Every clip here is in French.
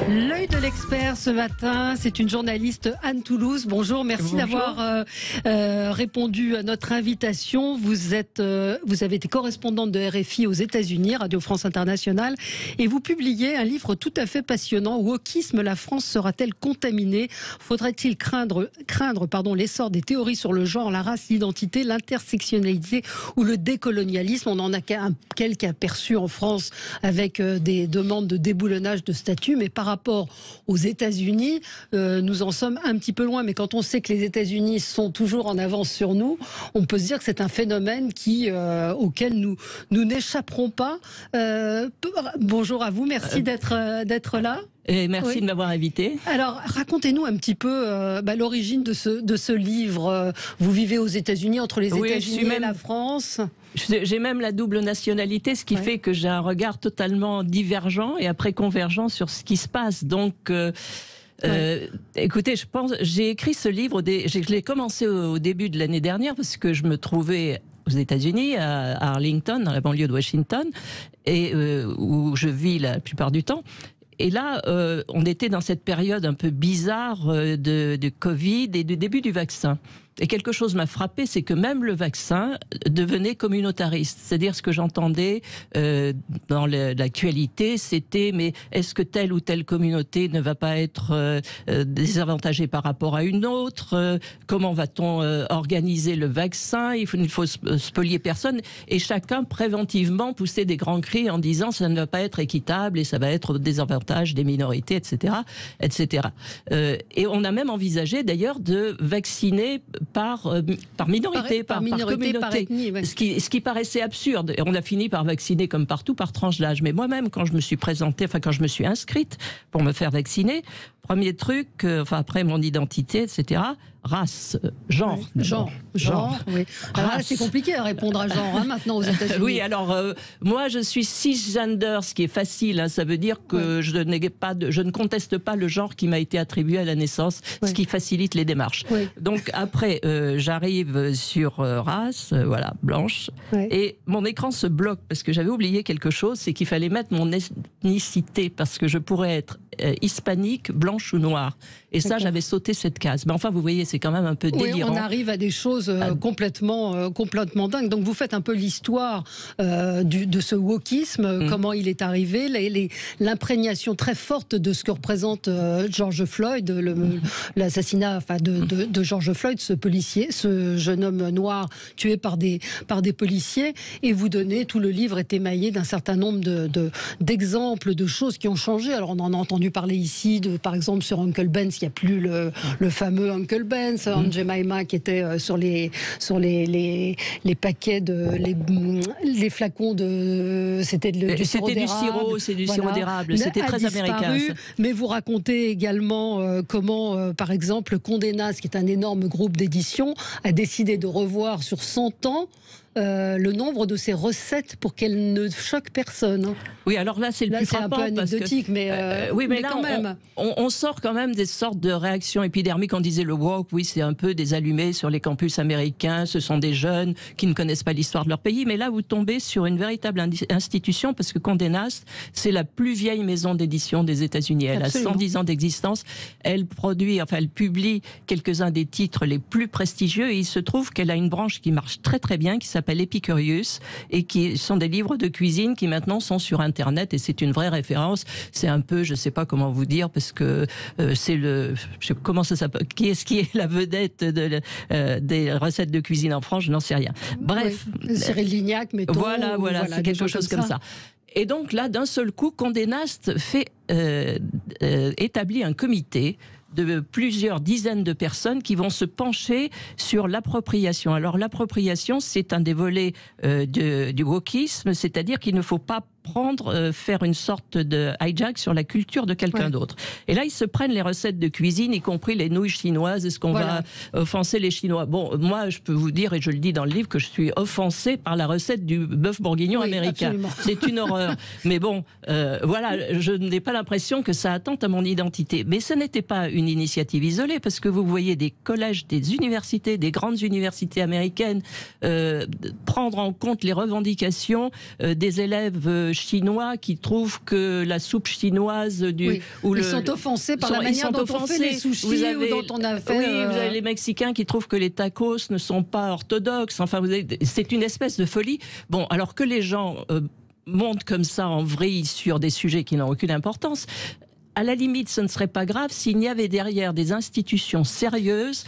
L'œil de l'expert ce matin, c'est une journaliste Anne Toulouse. Bonjour, merci d'avoir répondu à notre invitation. Vous avez été correspondante de RFI aux États-Unis, Radio France Internationale, et vous publiez un livre tout à fait passionnant. Wokisme, la France sera-t-elle contaminée? Faudrait-il craindre l'essor des théories sur le genre, la race, l'identité, l'intersectionnalité ou le décolonialisme? On en a quelques aperçus en France avec des demandes de déboulonnage de statut, mais par rapport aux États-Unis, nous en sommes un petit peu loin. Mais quand on sait que les États-Unis sont toujours en avance sur nous, on peut se dire que c'est un phénomène auquel nous n'échapperons pas. Bonjour à vous, merci d'être là. Et merci de m'avoir invité. Alors, racontez-nous un petit peu l'origine de ce livre. Vous vivez aux États-Unis, entre les États-Unis et la France. J'ai même la double nationalité, ce qui fait que j'ai un regard totalement divergent et après convergent sur ce qui se passe. Donc, écoutez, j'ai écrit ce livre, je l'ai commencé au début de l'année dernière parce que je me trouvais aux États-Unis, à Arlington, dans la banlieue de Washington, et où je vis la plupart du temps. Et là, on était dans cette période un peu bizarre de Covid et du début du vaccin. Et quelque chose m'a frappé, c'est que même le vaccin devenait communautariste. C'est-à-dire ce que j'entendais dans l'actualité, c'était mais est-ce que telle ou telle communauté ne va pas être désavantagée par rapport à une autre? Comment va-t-on organiser le vaccin? Il faut spolier personne. Et chacun préventivement poussait des grands cris en disant ça ne va pas être équitable et ça va être au désavantage des minorités, etc., etc. Et on a même envisagé d'ailleurs de vacciner par minorité, par communauté, par ethnie, ce qui paraissait absurde. Et on a fini par vacciner comme partout par tranche d'âge. Mais moi-même, quand je me suis quand je me suis inscrite pour me faire vacciner, premier truc, après mon identité, etc., race, genre. Oui. Genre, oui. Alors là, c'est compliqué à répondre à genre maintenant aux États-Unis. Oui, alors moi je suis cisgender, ce qui est facile. Ça veut dire que je ne conteste pas le genre qui m'a été attribué à la naissance, ce qui facilite les démarches. Oui. Donc après, j'arrive sur race, blanche, et mon écran se bloque parce que j'avais oublié quelque chose, c'est qu'il fallait mettre mon ethnicité parce que je pourrais être hispanique, blanche ou noire. Et ça, j'avais sauté cette case. Mais enfin, vous voyez, c'est quand même un peu délirant. Oui, on arrive à des choses complètement dingues. Donc, vous faites un peu l'histoire de ce wokisme, comment il est arrivé, l'imprégnation très forte de ce que représente George Floyd, l'assassinat de George Floyd, ce policier, ce jeune homme noir tué par des policiers. Et vous donnez, tout le livre est émaillé d'un certain nombre d'exemples de choses qui ont changé. Alors, on en a entendu parler ici, par exemple, sur Uncle Ben's, il n'y a plus le fameux Uncle Ben's, Aunt Jemima qui était sur les paquets les flacons de c'était du sirop d'érable. C'est du sirop d'érable, c'était très américain. Ça. Mais vous racontez également comment, par exemple, Condé Nast, qui est un énorme groupe d'édition, a décidé de revoir sur 100 ans le nombre de ses recettes pour qu'elles ne choquent personne. Oui, alors là, c'est le plus frappant. C'est un peu anecdotique, mais là, quand même. On sort quand même des sortes de réactions épidermiques. On disait le woke, oui, c'est un peu des allumés sur les campus américains. Ce sont des jeunes qui ne connaissent pas l'histoire de leur pays. Mais là, vous tombez sur une véritable institution parce que Condé Nast, c'est la plus vieille maison d'édition des États-Unis. Elle a 110 ans d'existence. Elle publie quelques-uns des titres les plus prestigieux. Et il se trouve qu'elle a une branche qui marche très très bien, qui s'appelle Epicurious, et qui sont des livres de cuisine qui maintenant sont sur Internet, et c'est une vraie référence. C'est un peu, je ne sais pas comment vous dire, parce que c'est comment ça s'appelle, qui est la vedette des recettes de cuisine en France, je n'en sais rien. Bref. Oui. Cyril Lignac, mettons. Voilà, c'est quelque chose comme ça. Et donc là, d'un seul coup, Condé Nast établit un comité de plusieurs dizaines de personnes qui vont se pencher sur l'appropriation. Alors l'appropriation, c'est un des volets du wokisme, c'est-à-dire qu'il ne faut pas faire une sorte de hijack sur la culture de quelqu'un d'autre. Et là, ils se prennent les recettes de cuisine, y compris les nouilles chinoises. Est-ce qu'on va offenser les Chinois? Bon, moi, je peux vous dire, et je le dis dans le livre, que je suis offensée par la recette du bœuf bourguignon américain. Absolument. C'est une horreur. Mais bon, je n'ai pas l'impression que ça attente à mon identité. Mais ce n'était pas une initiative isolée, parce que vous voyez des collèges, des universités, des grandes universités américaines prendre en compte les revendications des élèves Chinois qui trouvent que la soupe chinoise ils sont offensés par la manière dont on fait les sushis ou dont on a fait... Oui, vous avez les Mexicains qui trouvent que les tacos ne sont pas orthodoxes. Enfin, c'est une espèce de folie. Bon, alors que les gens montent comme ça en vrille sur des sujets qui n'ont aucune importance... À la limite, ce ne serait pas grave s'il y avait derrière des institutions sérieuses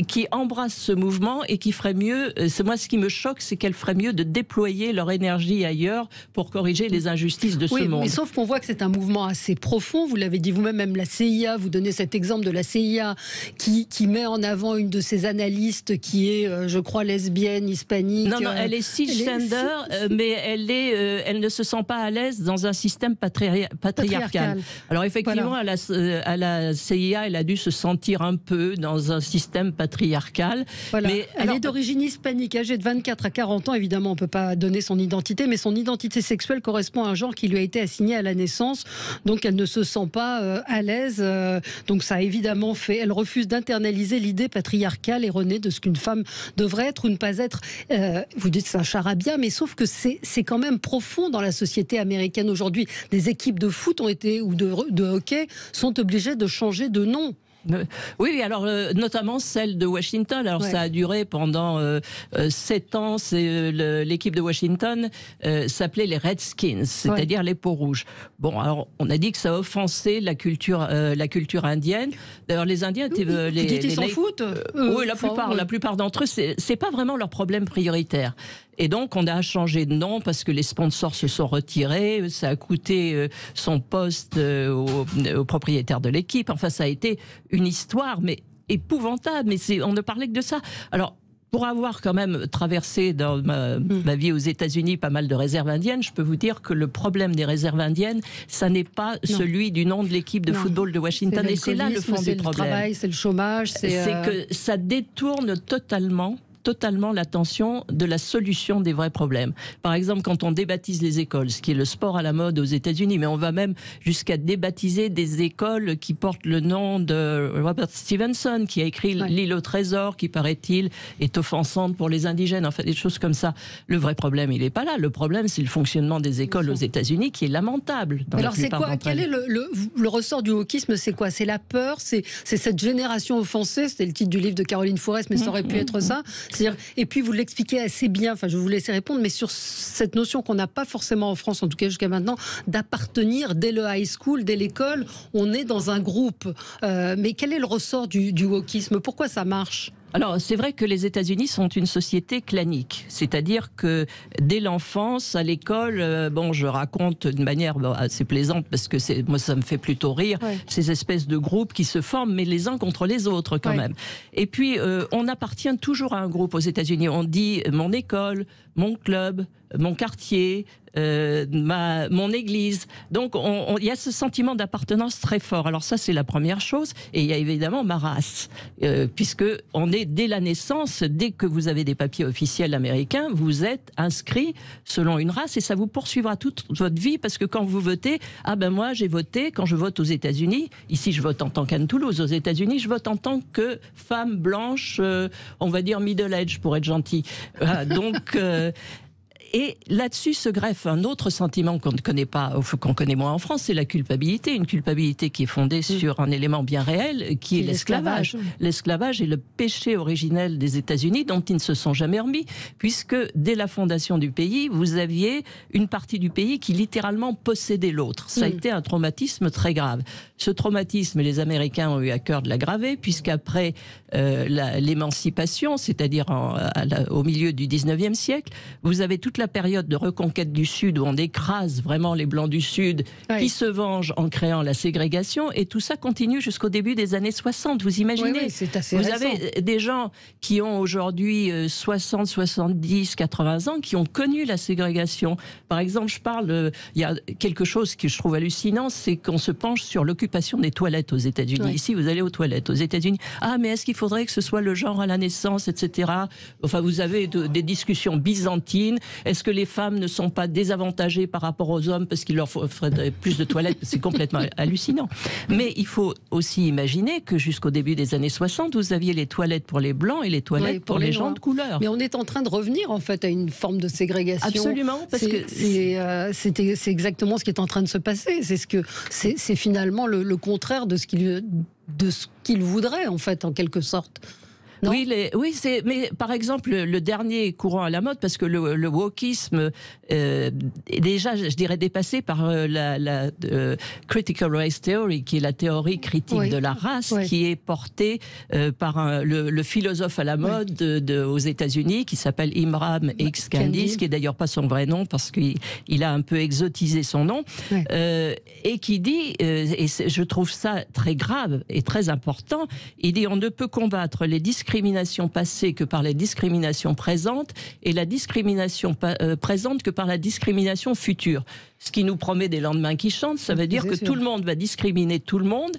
qui embrassent ce mouvement et qui feraient mieux. Moi, ce qui me choque, c'est qu'elles feraient mieux de déployer leur énergie ailleurs pour corriger les injustices de ce monde. Mais sauf qu'on voit que c'est un mouvement assez profond. Vous l'avez dit vous-même, même la CIA, vous donnez cet exemple de la CIA qui met en avant une de ses analystes qui est, je crois, lesbienne, hispanique. Non, elle est cisgender, mais elle ne se sent pas à l'aise dans un système patriarcal. Alors effectivement, à la CIA, elle a dû se sentir un peu dans un système patriarcal. Mais elle est d'origine hispanique, âgée de 24 à 40 ans. Évidemment, on ne peut pas donner son identité, mais son identité sexuelle correspond à un genre qui lui a été assigné à la naissance. Donc, elle ne se sent pas à l'aise. Donc, ça a évidemment fait... Elle refuse d'internaliser l'idée patriarcale erronée de ce qu'une femme devrait être ou ne pas être. Vous dites c'est un charabia, mais sauf que c'est quand même profond dans la société américaine aujourd'hui. Des équipes de foot ou de hockey sont obligés de changer de nom. Oui, alors notamment celle de Washington. Alors ça a duré pendant 7 ans. L'équipe de Washington s'appelait les Redskins, c'est-à-dire les peaux rouges. Bon, alors on a dit que ça offensait la culture indienne. D'ailleurs, les Indiens étaient ils s'en foutent. Oui, la plupart d'entre eux, c'est pas vraiment leur problème prioritaire. Et donc, on a changé de nom parce que les sponsors se sont retirés. Ça a coûté son poste au propriétaire de l'équipe. Enfin, ça a été une histoire, mais épouvantable. Mais on ne parlait que de ça. Alors, pour avoir quand même traversé dans ma vie aux États-Unis pas mal de réserves indiennes, je peux vous dire que le problème des réserves indiennes, ça n'est pas celui du nom de l'équipe de football de Washington. Et c'est là le fond du problème. C'est le travail, c'est le chômage. C'est que ça détourne totalement l'attention de la solution des vrais problèmes. Par exemple, quand on débaptise les écoles, ce qui est le sport à la mode aux États-Unis, mais on va même jusqu'à débaptiser des écoles qui portent le nom de Robert Stevenson, qui a écrit L'île au trésor, qui, paraît-il, est offensante pour les indigènes, enfin des choses comme ça. Le vrai problème, il n'est pas là. Le problème, c'est le fonctionnement des écoles aux États-Unis, qui est lamentable. Alors c'est quoi? Quel est le ressort du wokisme? C'est quoi? C'est la peur? C'est cette génération offensée? C'était le titre du livre de Caroline Forest, mais ça aurait pu être ça. Et puis vous l'expliquez assez bien, enfin je vais vous laisser répondre, mais sur cette notion qu'on n'a pas forcément en France, en tout cas jusqu'à maintenant, d'appartenir dès le high school, dès l'école, on est dans un groupe. Mais quel est le ressort du wokisme? Pourquoi ça marche? Alors, c'est vrai que les États-Unis sont une société clanique, c'est-à-dire que dès l'enfance, à l'école, je raconte d'une manière assez plaisante parce que moi ça me fait plutôt rire, ces espèces de groupes qui se forment, mais les uns contre les autres quand même. Et puis, on appartient toujours à un groupe aux États-Unis. On dit mon école, mon club, mon quartier, mon église. Donc, il y a ce sentiment d'appartenance très fort. Alors ça, c'est la première chose. Et il y a évidemment ma race, puisque on est dès la naissance, dès que vous avez des papiers officiels américains, vous êtes inscrit selon une race et ça vous poursuivra toute votre vie, parce que quand vous votez, moi j'ai voté, quand je vote aux États-Unis, ici je vote en tant qu'Anne Toulouse, aux États-Unis je vote en tant que femme blanche, on va dire middle age pour être gentil. Donc et là-dessus se greffe un autre sentiment qu'on ne connaît pas, qu'on connaît moins en France, c'est la culpabilité. Une culpabilité qui est fondée sur un élément bien réel, qui est l'esclavage. L'esclavage est le péché originel des États-Unis dont ils ne se sont jamais remis, puisque dès la fondation du pays, vous aviez une partie du pays qui littéralement possédait l'autre. Ça a été un traumatisme très grave. Ce traumatisme, les Américains ont eu à cœur de l'aggraver, puisqu'après l'émancipation, c'est-à-dire au milieu du 19e siècle, vous avez toute la période de reconquête du Sud où on écrase vraiment les Blancs du Sud qui se vengent en créant la ségrégation, et tout ça continue jusqu'au début des années 60. Vous imaginez, c'est assez vous récent. avez des gens qui ont aujourd'hui 60, 70, 80 ans qui ont connu la ségrégation. Par exemple, il y a quelque chose que je trouve hallucinant, c'est qu'on se penche sur l'occupation des toilettes aux États-Unis. Ici, vous allez aux toilettes aux États-Unis. Mais est-ce qu'il faudrait que ce soit le genre à la naissance, etc. Enfin, vous avez des discussions byzantines. Est-ce que les femmes ne sont pas désavantagées par rapport aux hommes parce qu'il leur faudrait plus de toilettes? C'est complètement hallucinant. Mais il faut aussi imaginer que jusqu'au début des années 60, vous aviez les toilettes pour les blancs et les toilettes pour les gens de couleur. Mais on est en train de revenir en fait à une forme de ségrégation. Absolument, parce que c'est exactement ce qui est en train de se passer. C'est finalement le contraire de ce qu'il voudrait en fait, en quelque sorte. Non. Oui, mais par exemple, le dernier courant à la mode, parce que le wokisme est déjà, je dirais, dépassé par la Critical Race Theory, qui est la théorie critique de la race, qui est portée par le philosophe à la mode aux États-Unis, qui s'appelle Imran X. Candice, qui est d'ailleurs pas son vrai nom, parce qu'il a un peu exotisé son nom, et qui dit, et je trouve ça très grave et très important, il dit on ne peut combattre les discriminations passées que par la discrimination présente et la discrimination présente que par la discrimination future. Ce qui nous promet des lendemains qui chantent, ça veut dire que tout le monde va discriminer tout le monde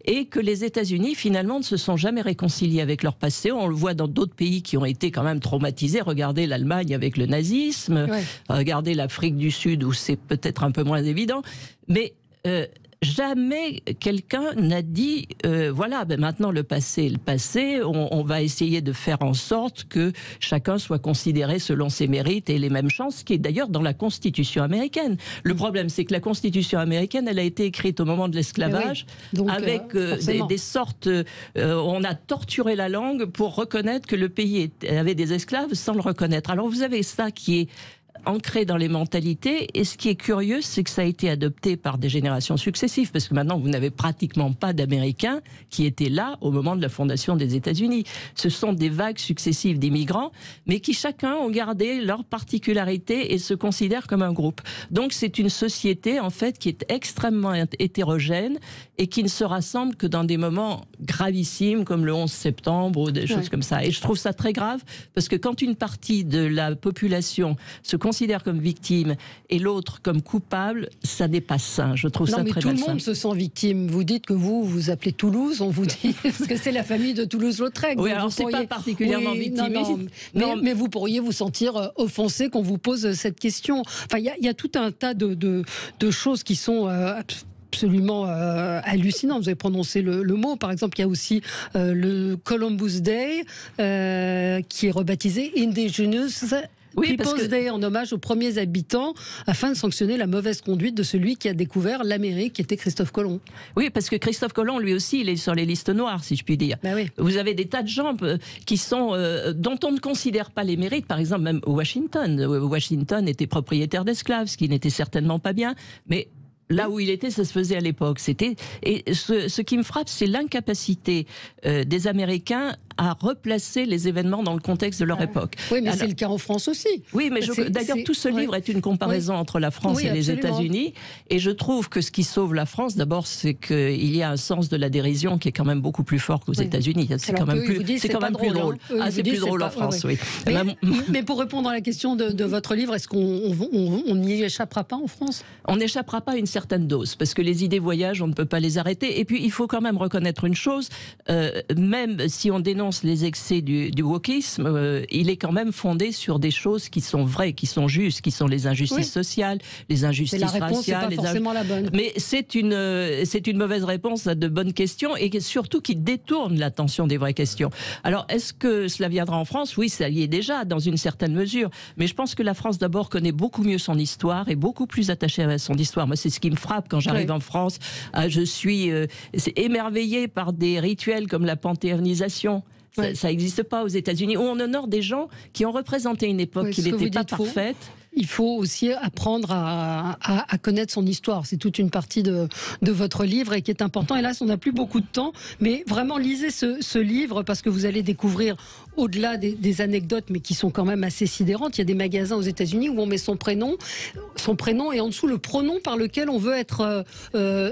et que les États-Unis, finalement, ne se sont jamais réconciliés avec leur passé. On le voit dans d'autres pays qui ont été quand même traumatisés. Regardez l'Allemagne avec le nazisme, regardez l'Afrique du Sud où c'est peut-être un peu moins évident. Mais jamais quelqu'un n'a dit voilà, maintenant le passé est le passé, on va essayer de faire en sorte que chacun soit considéré selon ses mérites et les mêmes chances, qui est d'ailleurs dans la Constitution américaine. Le problème, c'est que la Constitution américaine, elle a été écrite au moment de l'esclavage, avec des sortes... on a torturé la langue pour reconnaître que le pays avait des esclaves sans le reconnaître. Alors vous avez ça qui est ancré dans les mentalités, et ce qui est curieux, c'est que ça a été adopté par des générations successives, parce que maintenant vous n'avez pratiquement pas d'Américains qui étaient là au moment de la fondation des États-Unis. Ce sont des vagues successives d'immigrants, mais qui chacun ont gardé leur particularité et se considèrent comme un groupe. Donc c'est une société en fait qui est extrêmement hétérogène et qui ne se rassemble que dans des moments gravissimes comme le 11 septembre ou des choses comme ça. Et je trouve ça très grave, parce que quand une partie de la population se considère comme victime et l'autre comme coupable, ça n'est pas sain. Je trouve ça très malsain. Tout le monde se sent victime. Vous dites que vous appelez Toulouse, on vous dit parce que c'est la famille de Toulouse-Lautrec. Oui, alors c'est pas particulièrement victimiste. Mais vous pourriez vous sentir offensé qu'on vous pose cette question. Enfin, il y a tout un tas de choses qui sont absolument hallucinant. Vous avez prononcé le mot. Par exemple, il y a aussi le Columbus Day qui est rebaptisé Indigenous People's Day, en hommage aux premiers habitants, afin de sanctionner la mauvaise conduite de celui qui a découvert l'Amérique, qui était Christophe Colomb. Oui, parce que Christophe Colomb, lui aussi, il est sur les listes noires, si je puis dire. Vous avez des tas de gens qui sont, dont on ne considère pas les mérites. Par exemple, même Washington. Washington était propriétaire d'esclaves, ce qui n'était certainement pas bien, mais là où il était, ça se faisait à l'époque. Et ce qui me frappe, c'est l'incapacité des Américains à replacer les événements dans le contexte de leur époque. Oui, mais c'est le cas en France aussi. Oui, mais d'ailleurs, tout ce livre est une comparaison entre la France et les États-Unis. Et je trouve que ce qui sauve la France, d'abord, c'est qu'il y a un sens de la dérision qui est quand même beaucoup plus fort qu'aux États-Unis. C'est quand même plus drôle. C'est plus drôle en France, oui. Mais pour répondre à la question de votre livre, est-ce qu'on n'y échappera pas en France? On n'échappera pas à une certaine dose, parce que les idées voyagent, on ne peut pas les arrêter. Et puis, il faut quand même reconnaître une chose, même si on dénonce les excès du wokisme, il est quand même fondé sur des choses qui sont vraies, qui sont justes, qui sont les injustices sociales, les injustices raciales. La réponse n'est pas forcément la bonne. Mais c'est une mauvaise réponse à de bonnes questions, et surtout qui détourne l'attention des vraies questions. Alors, est-ce que cela viendra en France? Oui, ça y est déjà, dans une certaine mesure. Mais je pense que la France, d'abord, connaît beaucoup mieux son histoire, et beaucoup plus attachée à son histoire. Moi, c'est ce qui me frappe quand j'arrive en France. Je suis émerveillée par des rituels comme la panthéonisation. Ça n'existe pas aux États-Unis, où on honore des gens qui ont représenté une époque qui n'était pas parfaite. Il faut aussi apprendre à connaître son histoire. C'est toute une partie de votre livre et qui est important. Hélas, on n'a plus beaucoup de temps, mais vraiment lisez ce livre, parce que vous allez découvrir, au-delà des anecdotes, mais qui sont quand même assez sidérantes. Il y a des magasins aux États-Unis où on met son prénom et en dessous le pronom par lequel on veut être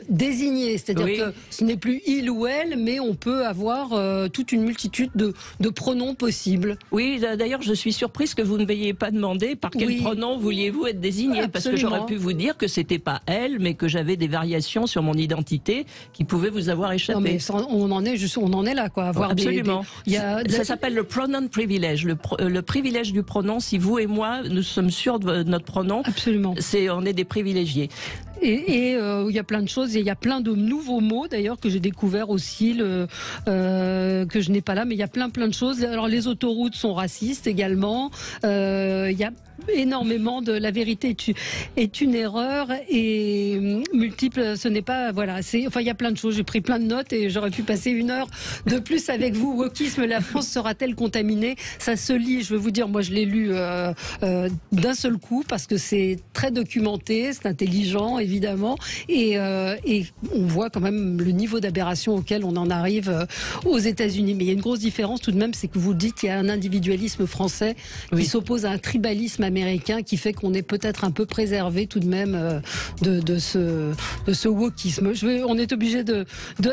désigné. C'est-à-dire que ce n'est plus il ou elle, mais on peut avoir toute une multitude de pronoms possibles. Oui, d'ailleurs, je suis surprise que vous ne m'ayez pas demandé par quel pronom comment vouliez-vous être désigné? Parce que j'aurais pu vous dire que c'était pas elle, mais que j'avais des variations sur mon identité qui pouvaient vous avoir échappé. Non, mais on en est là, quoi. Avoir absolument. Ça s'appelle le pronoun privilege, le privilège du pronom. Si vous et moi, nous sommes sûrs de notre pronom, absolument. On est des privilégiés. Et il y a plein de choses, il y a plein de nouveaux mots d'ailleurs que j'ai découvert aussi, que je n'ai pas là, mais il y a plein de choses. Alors les autoroutes sont racistes également. Il y a énormément de la vérité est une erreur et multiple. Ce n'est pas voilà. Enfin il y a plein de choses. J'ai pris plein de notes et j'aurais pu passer 1 heure de plus avec vous. Wokisme, la France sera-t-elle contaminée? Ça se lit. Je veux vous dire, moi je l'ai lu d'un seul coup parce que c'est très documenté, c'est intelligent évidemment et on voit quand même le niveau d'aberration auquel on en arrive aux États-Unis. Mais il y a une grosse différence tout de même, c'est que vous dites qu'il y a un individualisme français qui s'oppose à un tribalisme américain qui fait qu'on est peut-être un peu préservé tout de même de ce wokisme. On est obligé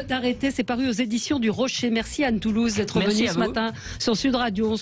d'arrêter. C'est paru aux éditions du Rocher. Merci Anne Toulouse d'être venue ce matin sur Sud Radio.